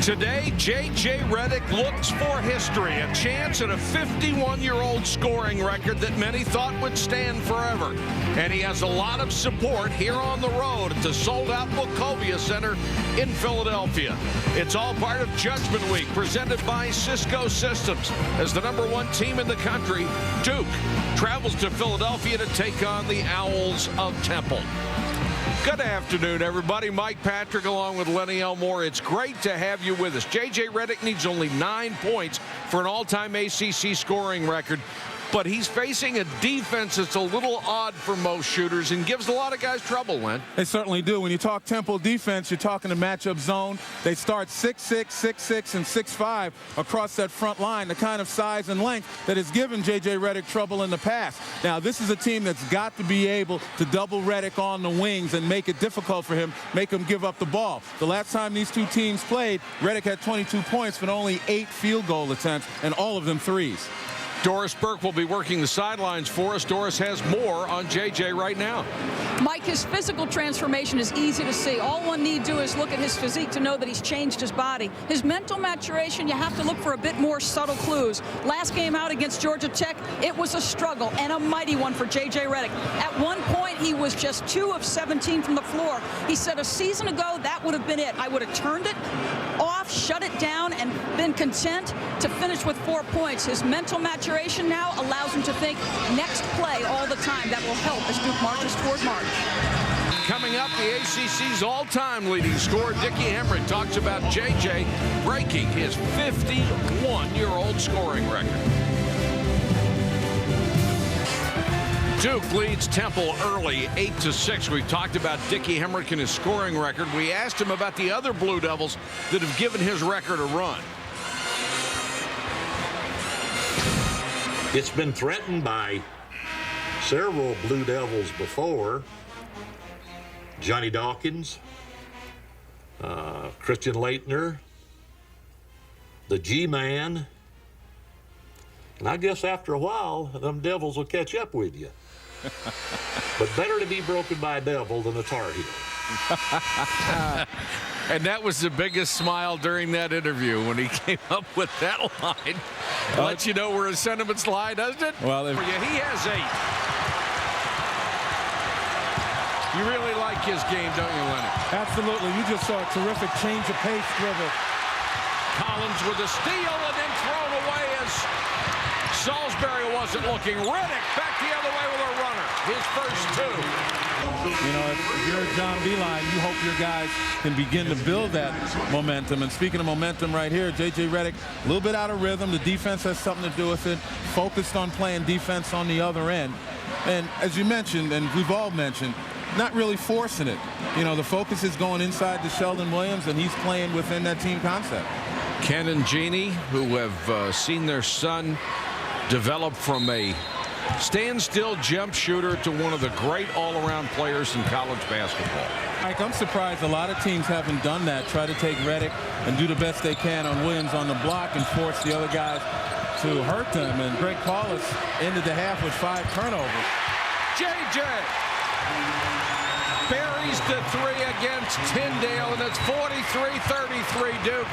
Today, J.J. Redick looks for history, a chance at a 51-year-old scoring record that many thought would stand forever. And he has a lot of support here on the road at the sold-out Wachovia Center in Philadelphia. It's all part of Judgment Week, presented by Cisco Systems. As the #1 team in the country, Duke travels to Philadelphia to take on the Owls of Temple. Good afternoon, everybody. Mike Patrick along with Lenny Elmore. It's great to have you with us. J.J. Redick needs only 9 points for an all-time ACC scoring record, but he's facing a defense that's a little odd for most shooters and gives a lot of guys trouble, Len. They certainly do. When you talk Temple defense, you're talking a matchup zone. They start 6'6", 6'6", and 6'5" across that front line, the kind of size and length that has given J.J. Redick trouble in the past. Now, this is a team that's got to be able to double Redick on the wings and make it difficult for him, make him give up the ball. The last time these two teams played, Redick had 22 points but only 8 field goal attempts, and all of them threes. Doris Burke will be working the sidelines for us. Doris has more on J.J. right now. Mike, his physical transformation is easy to see. All one need do is look at his physique to know that he's changed his body. His mental maturation, you have to look for a bit more subtle clues. Last game out against Georgia Tech, it was a struggle and a mighty one for J.J. Redick. At one point, he was just 2 of 17 from the floor. He said a season ago, that would have been it. I would have turned it off, shut it down, and been content to finish with 4 points. His mental maturation now allows him to think next play all the time. That will help as Duke marches toward March. Coming up, the ACC's all-time leading scorer, Dickie Hemrick, talks about J.J. breaking his 51-year-old scoring record. Duke leads Temple early, 8-6. We've talked about Dickie Hemrick and his scoring record. We asked him about the other Blue Devils that have given his record a run. It's been threatened by several Blue Devils before. Johnny Dawkins, Christian Laettner, the G-Man, and I guess after a while, them Devils will catch up with you. But better to be broken by a Devil than a Tar Heel. And that was the biggest smile during that interview when he came up with that line. Lets you know where his sentiments lie, doesn't it? Well, he has 8. You really like his game, don't you, Lenny? absolutely. You just saw a terrific change of pace dribble. Collins with a steal and then thrown away as Salisbury wasn't looking. Redick back the other way with a runner. His first 2. You know, if you're John Beilein, you hope your guys can begin to build that momentum. And speaking of momentum right here, J.J. Redick, a little bit out of rhythm. The defense has something to do with it. Focused on playing defense on the other end. And as you mentioned, and we've all mentioned, not really forcing it. You know, the focus is going inside to Sheldon Williams, and he's playing within that team concept. Ken and Jeannie, who have seen their son develop from a standstill jump shooter to one of the great all-around players in college basketball. Mike, I'm surprised a lot of teams haven't done that. Try to take Redick and do the best they can on Williams on the block and force the other guys to hurt them. And Greg Paulus ended the half with 5 turnovers. J.J. buries the 3 against Tyndale, and it's 43-33 Duke.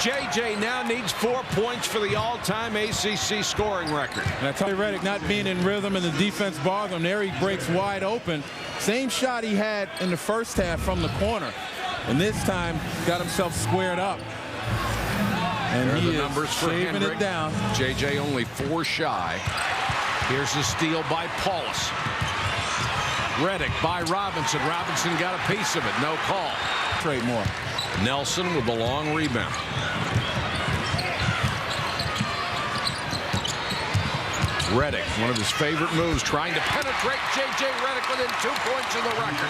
J.J. now needs 4 points for the all-time ACC scoring record. And I tell you, Redick not being in rhythm and the defense bothers him. There he breaks wide open. Same shot he had in the first half from the corner. And this time got himself squared up. And he is shaving it down. J.J. only 4 shy. Here's the steal by Paulus. Redick by Robinson. Robinson got a piece of it. No call. Trade more. Nelson with the long rebound. Redick, one of his favorite moves, trying to penetrate J.J. Redick within 2 points of the record.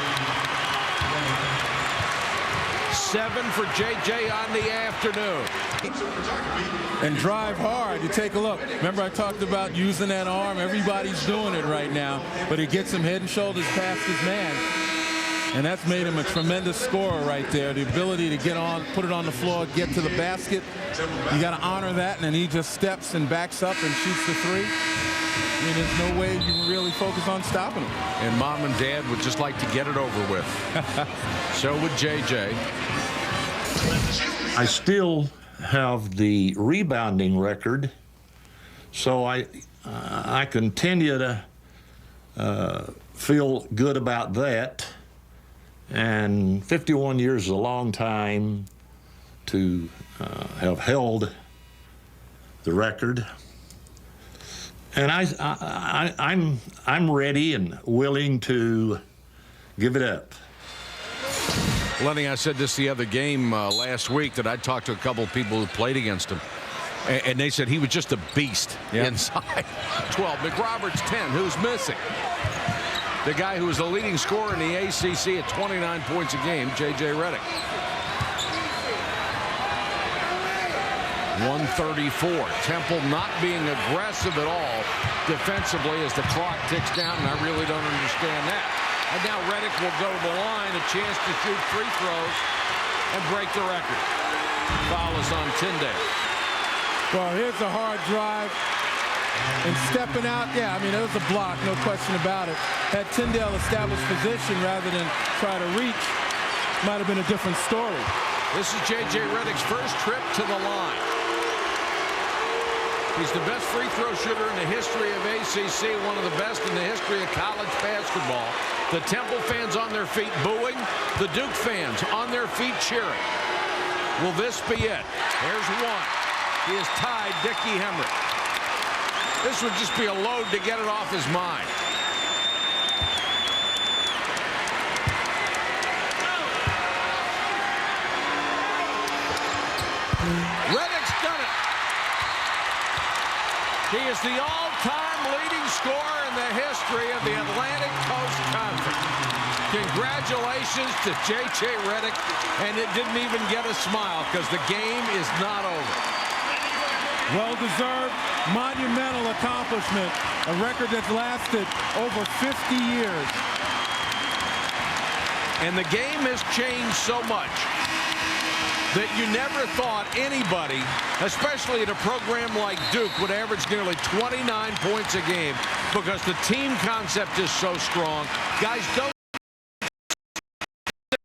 7 for J.J. on the afternoon. And drive hard. You take a look. Remember I talked about using that arm. Everybody's doing it right now. But it gets him head and shoulders past his man. And that's made him a tremendous scorer right there. The ability to get on, put it on the floor, get to the basket. You got to honor that. And then he just steps and backs up and shoots the 3. I mean, there's no way you can really focus on stopping him. And mom and dad would just like to get it over with. So would J.J. I still have the rebounding record, so I continue to feel good about that. And 51 years is a long time to have held the record. And I'm ready and willing to give it up. Lenny, I said this the other game last week that I talked to a couple of people who played against him, and they said he was just a beast inside. 12. McRoberts 10. Who's missing? The guy who was the leading scorer in the ACC at 29 points a game, J.J. Redick. 134. Temple not being aggressive at all defensively as the clock ticks down, and I really don't understand that. And now Redick will go to the line, a chance to shoot free throws and break the record. Foul is on Tyndale. Well, here's a hard drive. And stepping out, yeah, I mean, it was a block, no question about it. Had Tyndale established position rather than try to reach, might have been a different story. This is J.J. Redick's first trip to the line. He's the best free throw shooter in the history of ACC, one of the best in the history of college basketball. The Temple fans on their feet booing, the Duke fans on their feet cheering. Will this be it? There's one. He has tied Dickie Hemrick. This would just be a load to get it off his mind. Redick's done it. He is the all-time leading scorer in the history of the Atlantic Coast Conference. Congratulations to J.J. Redick, and it didn't even get a smile because the game is not over. Well-deserved, monumental accomplishment, a record that's lasted over 50 years. And the game has changed so much that you never thought anybody, especially at a program like Duke, would average nearly 29 points a game because the team concept is so strong. Guys don't stick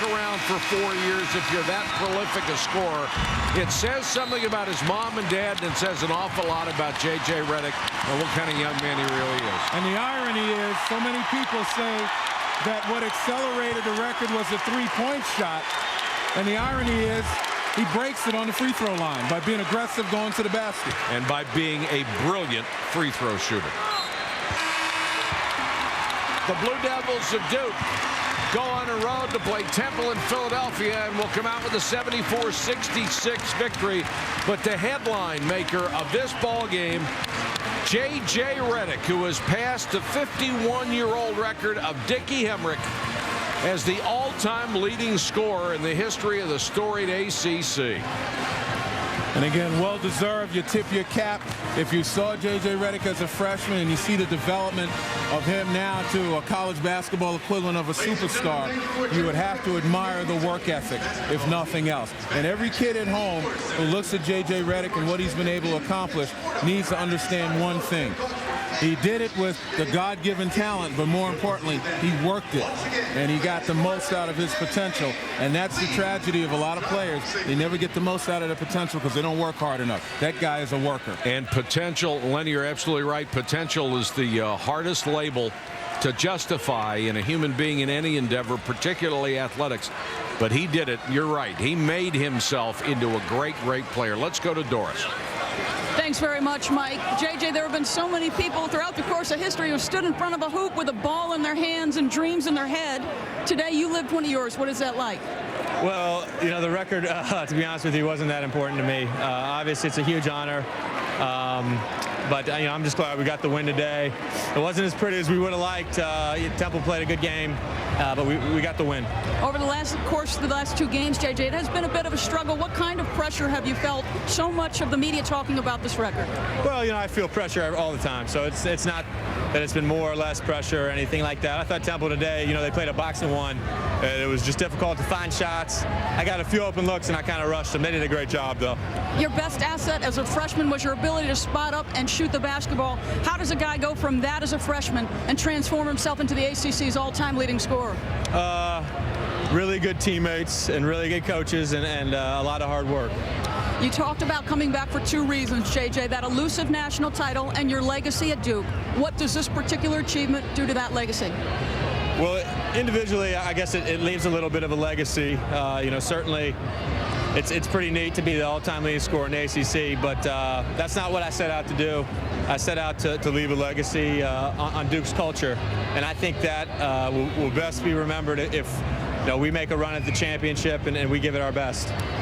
around for 4 years if you're that prolific a scorer. It says something about his mom and dad, and it says an awful lot about J.J. Redick and what kind of young man he really is. And the irony is, so many people say that what accelerated the record was a three-point shot. And the irony is, he breaks it on the free throw line by being aggressive going to the basket. And by being a brilliant free throw shooter. The Blue Devils of Duke go on a road to play Temple in Philadelphia and will come out with a 74-66 victory. But the headline maker of this ball game, J.J. Redick, who has passed the 51-year-old record of Dickie Hemrick as the all-time leading scorer in the history of the storied ACC. And again, well-deserved. You tip your cap. If you saw J.J. Redick as a freshman and you see the development of him now to a college basketball equivalent of a superstar, you would have to admire the work ethic, if nothing else. And every kid at home who looks at J.J. Redick and what he's been able to accomplish needs to understand one thing. He did it with the God-given talent, but more importantly, he worked it, and he got the most out of his potential. And that's the tragedy of a lot of players. They never get the most out of their potential because they don't work hard enough. That guy is a worker. And potential, Lenny, you're absolutely right. Potential is the hardest label to justify in a human being in any endeavor, particularly athletics. But he did it. You're right. He made himself into a great, great player. Let's go to Doris. Thanks very much, Mike. J.J., there have been so many people throughout the course of history who stood in front of a hoop with a ball in their hands and dreams in their head. Today, you lived one of yours. What is that like? Well, you know, the record, to be honest with you, wasn't that important to me. Obviously, it's a huge honor. But, you know, I'm just glad we got the win today. It wasn't as pretty as we would have liked. Temple played a good game, but we got the win. Over the course of the last two games, J.J., it has been a bit of a struggle. What kind of pressure have you felt? So much of the media talking about this record. Well, you know, I feel pressure all the time. So it's not that it's been more or less pressure or anything like that. I thought Temple today, you know, they played a boxing one. It was just difficult to find shots. I got a few open looks, and I kind of rushed them. They did a great job, though. Your best asset as a freshman was your ability to spot up and shoot the basketball. How does a guy go from that as a freshman and transform himself into the ACC's all-time leading scorer? really good teammates and really good coaches and a lot of hard work. You talked about coming back for two reasons, JJ, that elusive national title and your legacy at Duke. What does this particular achievement do to that legacy? Well, individually, I guess it leaves a little bit of a legacy. Certainly it's pretty neat to be the all-time leading scorer in the ACC, but that's not what I set out to do. I set out to leave a legacy on Duke's culture, and I think that will best be remembered if we make a run at the championship and we give it our best.